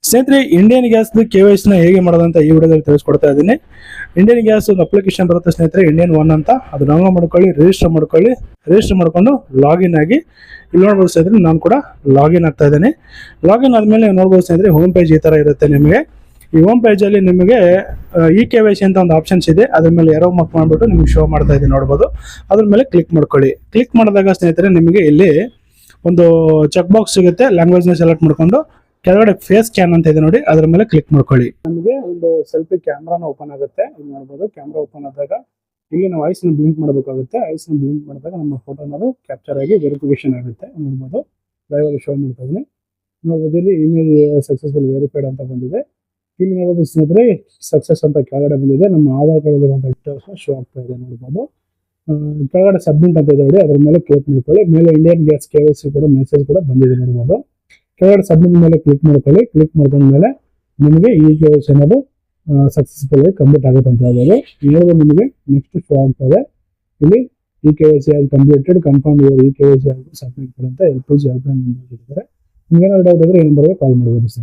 ಸ್ನೇಹಿತರೆ, Indian gas KYC ನ ಹೇಗೆ ಮಾಡೋದಂತ ಈ ವಿಡಿಯೋದಲ್ಲಿ ತಿಳಿಸ್ಕೊಡ್ತಾ ಇದ್ದೀನಿ. ಇಂಡಿಯನ್ ಗ್ಯಾಸ್ ಒಂದು ಅಪ್ಲಿಕೇಶನ್ ಬರುತ್ತೆ ಸ್ನೇಹಿತರೆ, ಇಂಡಿಯನ್ ಒನ್ ಅಂತ. ಅದು ಡೌನ್ಲೋಡ್ ಮಾಡ್ಕೊಳ್ಳಿ, ರಿಜಿಸ್ಟರ್ ಮಾಡ್ಕೊಂಡು ಲಾಗಿನ್ ಆಗಿ ಇಲ್ಲಿ ನೋಡ್ಬೋದು ಸ್ನೇಹಿತರೆ. ನಾನು ಕೂಡ ಲಾಗಿನ್ ಆಗ್ತಾ ಇದ್ದೀನಿ. ಲಾಗಿನ್ ಆದ್ಮೇಲೆ ನೋಡ್ಬೋದು ಸ್ನೇಹಿತರೆ, ಹೋಮ್ ಪೇಜ್ ಈ ತರ ಇರುತ್ತೆ ನಿಮಗೆ. ಈ ಹೋಮ್ ಪೇಜ್ ಅಲ್ಲಿ ನಿಮಗೆ KYC ಅಂತ ಒಂದು ಆಪ್ಷನ್ಸ್ ಇದೆ. ಅದ್ರ ಮೇಲೆ ಎರೋ ಮಾರ್ಕ್ ಮಾಡ್ಬಿಟ್ಟು ನಿಮ್ಗೆ ಶೋ ಮಾಡ್ತಾ ಇದೆ ನೋಡ್ಬೋದು. ಅದ್ರ ಮೇಲೆ ಕ್ಲಿಕ್ ಮಾಡ್ಕೊಳ್ಳಿ. ಕ್ಲಿಕ್ ಮಾಡಿದಾಗ ಸ್ನೇಹಿತರೆ ನಿಮಗೆ ಇಲ್ಲಿ ಒಂದು ಚೆಕ್ ಬಾಕ್ಸ್ ಸಿಗುತ್ತೆ. ಲ್ಯಾಂಗ್ವೇಜ್ ನ ಸೆಲೆಕ್ಟ್ ಮಾಡ್ಕೊಂಡು ಕೆಳಗಡೆ ಫೇಸ್ ಸ್ಕ್ಯಾನ್ ಅಂತ ಇದೆ ನೋಡಿ, ಅದ್ರ ಮೇಲೆ ಕ್ಲಿಕ್ ಮಾಡ್ಕೊಳ್ಳಿ. ನಮಗೆ ಒಂದು ಸೆಲ್ಫಿ ಕ್ಯಾಮ್ರಾನ ಓಪನ್ ಆಗುತ್ತೆ. ಇಲ್ಲಿ ನೋಡಬಹುದು, ಕ್ಯಾಮ್ರಾ ಓಪನ್ ಆದಾಗ ಇಲ್ಲಿ ನಾವು ಐಸ್ ನ ಬ್ಲಿಂಕ್ ಮಾಡಬೇಕಾಗುತ್ತೆ. ಐಸ್ ನ ಬ್ಲಿಂಕ್ ಮಾಡಿದಾಗ ನಮ್ಮ ಫೋಟೋ ಅನ್ನೋದು ಕ್ಯಾಪ್ಚರ್ ಆಗಿ ವೆರಿಫಿಕೇಶನ್ ಆಗುತ್ತೆ. ನೋಡಬಹುದು, ಲೈವ್ ಅಲ್ಲಿ ಶೋ ಮಾಡ್ತಾ ಇದ್ದೀನಿ. ನೋಡಬಹುದು, ಇಲ್ಲಿ ಇಮೇಲ್ ಸಕ್ಸಸ್ಫುಲ್ ವೆರಿಫೈಡ್ ಅಂತ ಬಂದಿದೆ. ಇಲ್ಲಿ ನೋಡಬಹುದು ಸ್ನೇಹಿತರೆ, ಸಕ್ಸಸ್ ಅಂತ ಕೆಳಗಡೆ ಬಂದಿದೆ. ನಮ್ಮ ಆಧಾರ್ ಕಾರ್ಡ್ ಅಂತ ಶೋ ಆಗ್ತಾ ಇದೆ ನೋಡಬಹುದು. ಕೆಳಗಡೆ ಸಬ್ಮಿಟ್ ಅಂತ ಇದೆ ನೋಡಿ, ಅದ್ರ ಮೇಲೆ ಕ್ಲಿಕ್ ಮಾಡ್ಕೊಳ್ಳಿ. ಮೇಲೆ ಇಂಡಿಯನ್ ಗ್ಯಾಸ್ KYC ಕೂಡ ಮೆಸೇಜ್ ಕೂಡ ಬಂದಿದೆ ನೋಡಬಹುದು. ಕೆಳಗಡೆ ಸಬ್ಮಿಟ್ ಮೇಲೆ ಕ್ಲಿಕ್ ಮಾಡ್ಕೊಳ್ಳಿ. ಕ್ಲಿಕ್ ಮಾಡ್ಕೊಂಡ್ಮೇಲೆ ನಿಮಗೆ ಈ KYC ಅನ್ನೋದು ಸಕ್ಸಸ್ಫುಲ್ ಆಗಿ ಕಂಪ್ಲೀಟ್ ಆಗುತ್ತೆ ಅಂತ ಹೇಳ್ಬೋದು. ಇವಾಗ ನಿಮಗೆ ನೆಕ್ಸ್ಟ್ ಶೋ ಆಗ್ತದೆ. ಇಲ್ಲಿ KYC ಆಗಿ ಕಂಪ್ಲೀಟೆಡ್, ಕನ್ಫರ್ಮ್ KYC ಆಗಿ ಸಬ್ಮಿಟ್ ಅಂತ LPG ಹೆಲ್ಪ್ ಲೈನ್ ನಂಬರ್ ಕೊಟ್ಟಿದ್ದಾರೆ. ನಿಮ್ಗೆ ಏನಾದ್ರು ಡೌಟ್ ಇದ್ರೆ ಏನು ಬರೋದು ಕಾಲ್ ಮಾಡ್ಬೋದು ಸರ್.